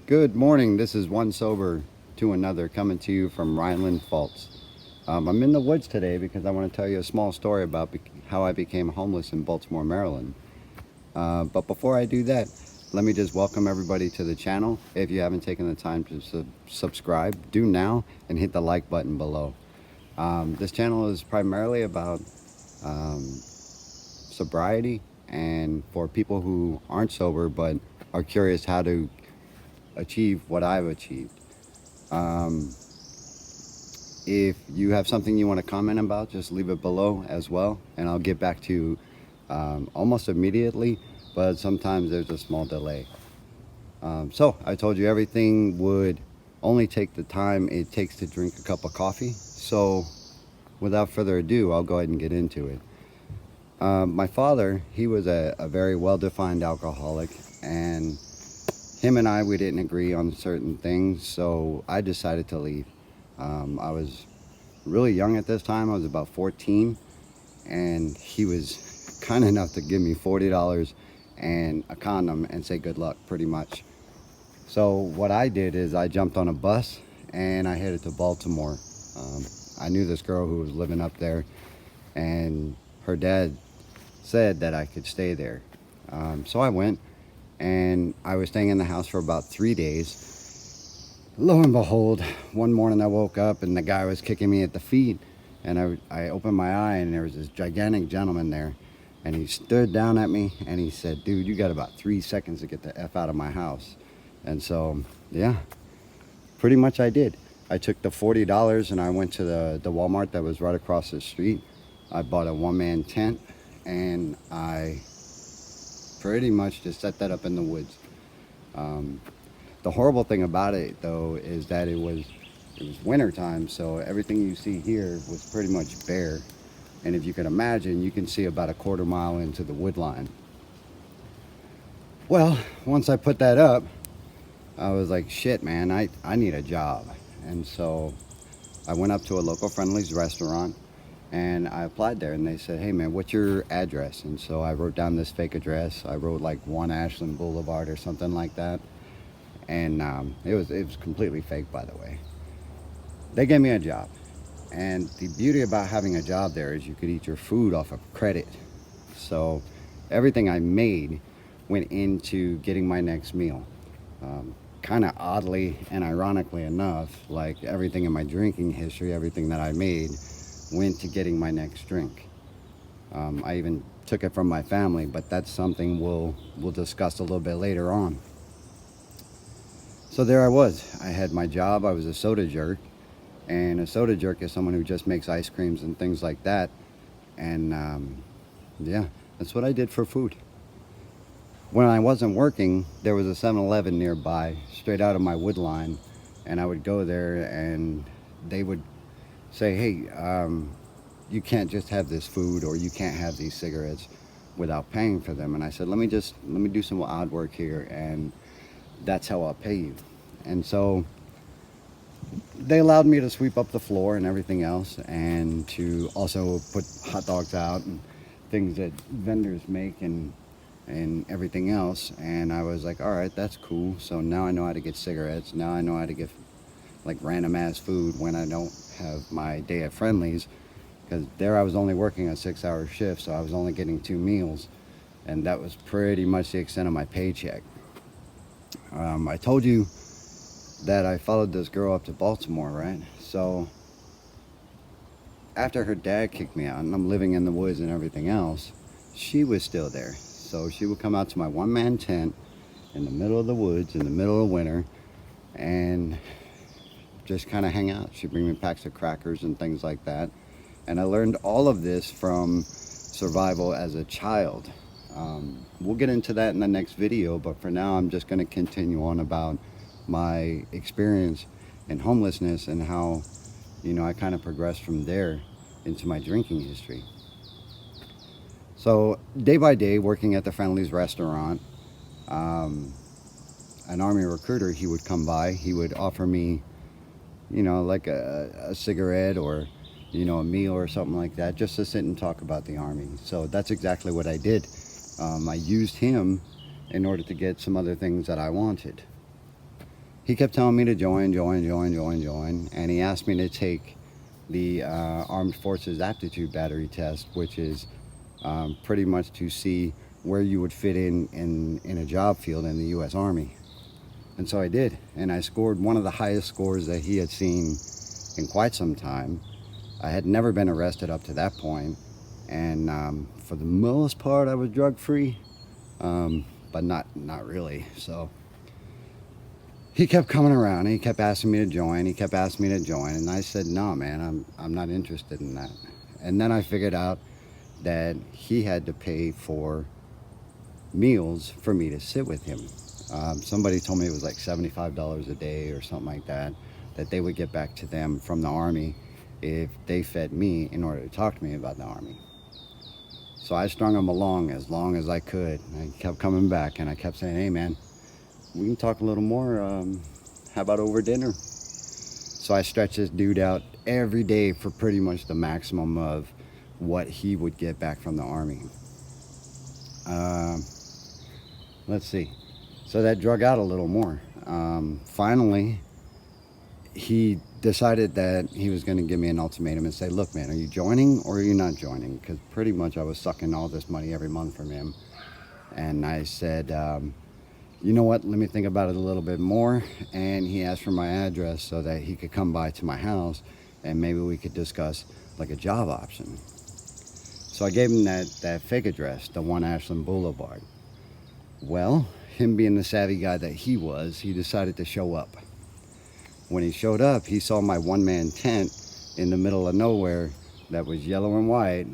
Good morning. This is One Sober to Another coming to you from Rhineland Falls. I'm in the woods today because I want to tell you a small story about how I became homeless in Baltimore, Maryland. But before I do that, let me just welcome everybody to the channel. If you haven't taken the time to subscribe, do now and hit the like button below. This channel is primarily about sobriety and for people who aren't sober but are curious how to achieve what I've achieved. If you have something you want to comment about, just leave it below as well, and I'll get back to you almost immediately, but sometimes there's a small delay. So I told you everything would only take the time it takes to drink a cup of coffee. So without further ado, I'll go ahead and get into it. My father, he was a very well-defined alcoholic, and him and we didn't agree on certain things, so I decided to leave. I was really young at this time. I was about 14, and he was kind enough to give me $40 and a condom and say good luck, pretty much. So what I did is I jumped on a bus and I headed to Baltimore. I knew this girl who was living up there, and her dad said that I could stay there. So I went, and I was staying in the house for about 3 days. Lo and behold, one morning I woke up and the guy was kicking me at the feet, and I opened my eye and there was this gigantic gentleman there, and he stood down at me and he said, "Dude, you got about 3 seconds to get the F out of my house." And so, yeah, pretty much I did. I took the $40 and I went to the Walmart that was right across the street. I bought a one-man tent, and I pretty much just set that up in the woods. The horrible thing about it, though, is that it was winter time, so everything you see here was pretty much bare. And if you can imagine, you can see about a quarter mile into the wood line. Well, once I put that up, I was like, shit, man, I need a job. And so I went up to a local Friendly's restaurant, and I applied there, and they said, "Hey man, what's your address?" And so I wrote down this fake address. I wrote like 1 Ashland Boulevard or something like that. And it was completely fake, by the way. They gave me a job. And the beauty about having a job there is you could eat your food off of credit. So everything I made went into getting my next meal. Kind of oddly and ironically enough, like everything in my drinking history, everything that I made went to getting my next drink. I even took it from my family, but that's something we'll discuss a little bit later on. So there I was. I had my job. I was a soda jerk, and a soda jerk is someone who just makes ice creams and things like that. And yeah, that's what I did for food. When I wasn't working, there was a 7-Eleven nearby, straight out of my wood line, and I would go there, and they would say, "Hey, you can't just have this food, or you can't have these cigarettes without paying for them." And I said, let me do some odd work here, and that's how I'll pay you. And so they allowed me to sweep up the floor and everything else, and to also put hot dogs out and things that vendors make and everything else. And I was like, all right, that's cool. So now I know how to get cigarettes. Now I know how to get like random ass food when I don't have my day at Friendly's, because there I was only working a 6-hour shift, so I was only getting 2 meals, and that was pretty much the extent of my paycheck. I told you that I followed this girl up to Baltimore, right? So after her dad kicked me out and I'm living in the woods and everything else, she was still there. So she would come out to my one-man tent in the middle of the woods in the middle of winter and just kind of hang out. She'd bring me packs of crackers and things like that. And I learned all of this from survival as a child. We'll get into that in the next video, but for now I'm just going to continue on about my experience in homelessness and how, I kind of progressed from there into my drinking history. So day by day, working at the Friendly's restaurant, an Army recruiter, he would come by. He would offer me, like a cigarette or, a meal or something like that, just to sit and talk about the Army. So that's exactly what I did. I used him in order to get some other things that I wanted. he kept telling me to join, and he asked me to take the Armed Forces Aptitude Battery Test, which is pretty much to see where you would fit in a job field in the U.S. Army. And so I did, and I scored one of the highest scores that he had seen in quite some time. I had never been arrested up to that point, and for the most part I was drug-free, but not really. So he kept coming around, and he kept asking me to join, and I said, no man, I'm not interested in that. And then I figured out that he had to pay for meals for me to sit with him. Somebody told me it was like $75 a day or something like that they would get back to them from the Army if they fed me in order to talk to me about the Army. So I strung him along as long as I could. I kept coming back, and I kept saying, hey man, we can talk a little more. How about over dinner? So I stretched this dude out every day for pretty much the maximum of what he would get back from the Army. Let's see. So that drug out a little more. Finally, he decided that he was going to give me an ultimatum and say, look man, are you joining or are you not joining? Because pretty much I was sucking all this money every month from him. And I said, you know what, let me think about it a little bit more. And he asked for my address so that he could come by to my house and maybe we could discuss like a job option. So I gave him that fake address, the 1 Ashland Boulevard. Well, him being the savvy guy that he was, he decided to show up. When he showed up, he saw my one-man tent in the middle of nowhere that was yellow and white,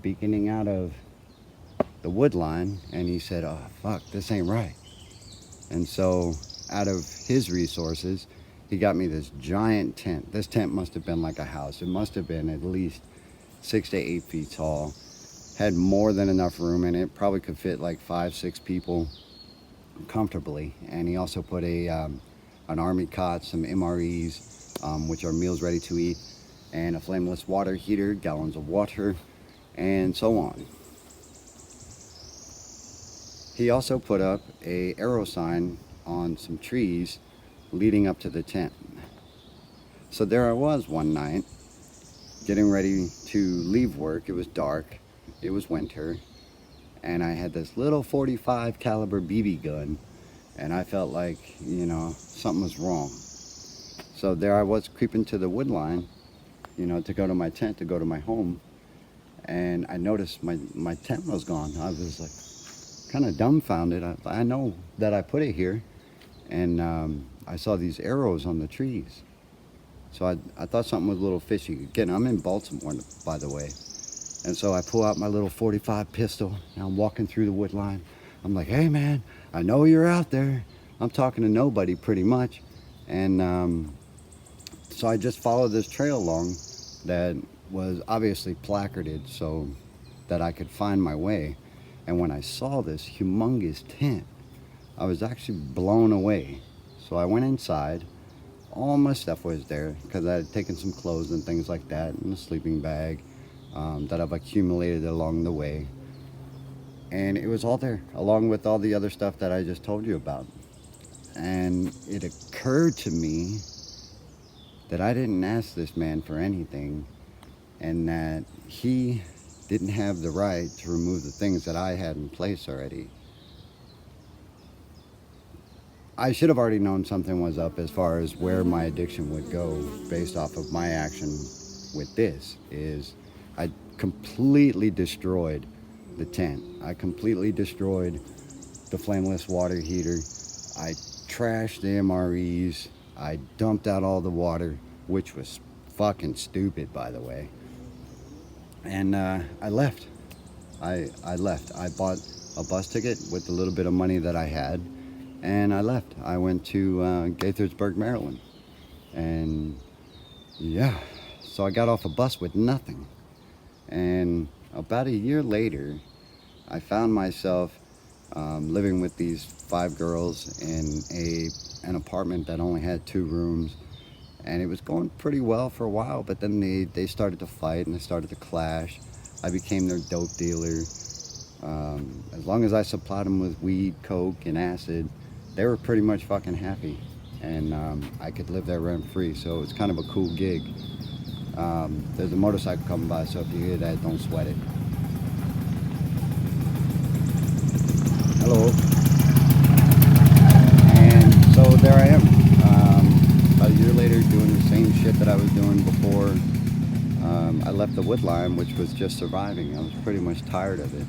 beaconing out of the wood line, and he said, oh fuck, this ain't right. And so out of his resources, he got me this giant tent. This tent must have been like a house. It must have been at least 6 to 8 feet tall. Had more than enough room in it. Probably could fit like 5-6 people comfortably. And he also put an army cot, some MREs, which are meals ready to eat, and a flameless water heater, gallons of water, and so on. He also put up a arrow sign on some trees leading up to the tent. So there I was one night, getting ready to leave work. It was dark, it was winter, and I had this little .45 caliber BB gun, and I felt like, you know, something was wrong. So there I was creeping to the wood line, you know, to go to my tent, to go to my home, and I noticed my tent was gone. I was like kind of dumbfounded. I know that I put it here, and I saw these arrows on the trees. So I thought something was a little fishy. Again, I'm in Baltimore, by the way. And so I pull out my little .45 pistol, and I'm walking through the wood line. I'm like, hey man, I know you're out there. I'm talking to nobody pretty much. And so I just followed this trail along that was obviously placarded so that I could find my way. And when I saw this humongous tent, I was actually blown away. So I went inside. All my stuff was there because I had taken some clothes and things like that, and a sleeping bag that I've accumulated along the way. And it was all there, along with all the other stuff that I just told you about. And it occurred to me that I didn't ask this man for anything, and that he didn't have the right to remove the things that I had in place already. I should have already known something was up as far as where my addiction would go based off of my action with this. Is I completely destroyed the tent. I completely destroyed the flameless water heater. I trashed the MREs. I dumped out all the water, which was fucking stupid, by the way. And I left. I left. I bought a bus ticket with the little bit of money that I had, and I left. I went to Gaithersburg, Maryland. And yeah, so I got off a bus with nothing. And about a year later, I found myself living with these 5 girls in an apartment that only had 2 rooms. And it was going pretty well for a while, but then they started to fight and they started to clash. I became their dope dealer. As long as I supplied them with weed, coke, and acid, they were pretty much fucking happy. and I could live there rent free. So it's kind of a cool gig. There's a motorcycle coming by, so if you hear that, don't sweat it. Hello. And so there I am, about a year later, doing the same shit that I was doing before. I left the wood line, which was just surviving. I was pretty much tired of it.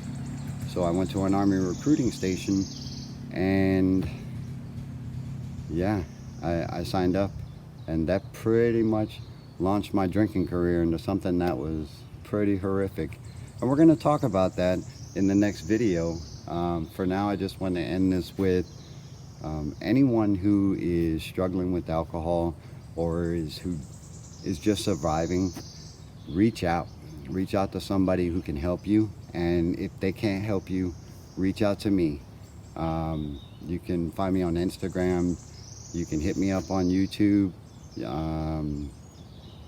So I went to an Army recruiting station, and yeah, I signed up, and that pretty much launched my drinking career into something that was pretty horrific. And we're going to talk about that in the next video. For now, I just want to end this with anyone who is struggling with alcohol or who is just surviving. Reach out to somebody who can help you, and if they can't help you, reach out to me. You can find me on Instagram, you can hit me up on YouTube.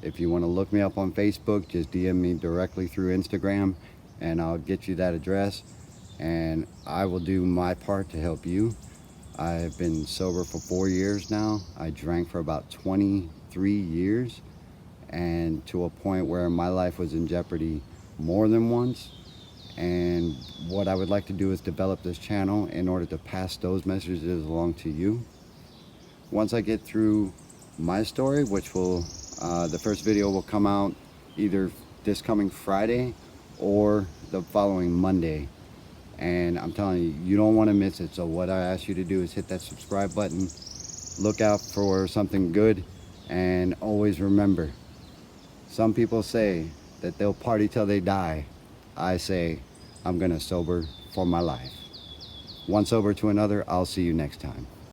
If you want to look me up on Facebook, just DM me directly through Instagram and I'll get you that address, and I will do my part to help you. I've been sober for 4 years now. I drank for about 23 years, and to a point where my life was in jeopardy more than once. And what I would like to do is develop this channel in order to pass those messages along to you. Once I get through my story, which will, the first video will come out either this coming Friday or the following Monday. And I'm telling you, you don't want to miss it. So what I ask you to do is hit that subscribe button, look out for something good, and always remember, some people say that they'll party till they die. I say, I'm gonna sober for my life. One sober to another, I'll see you next time.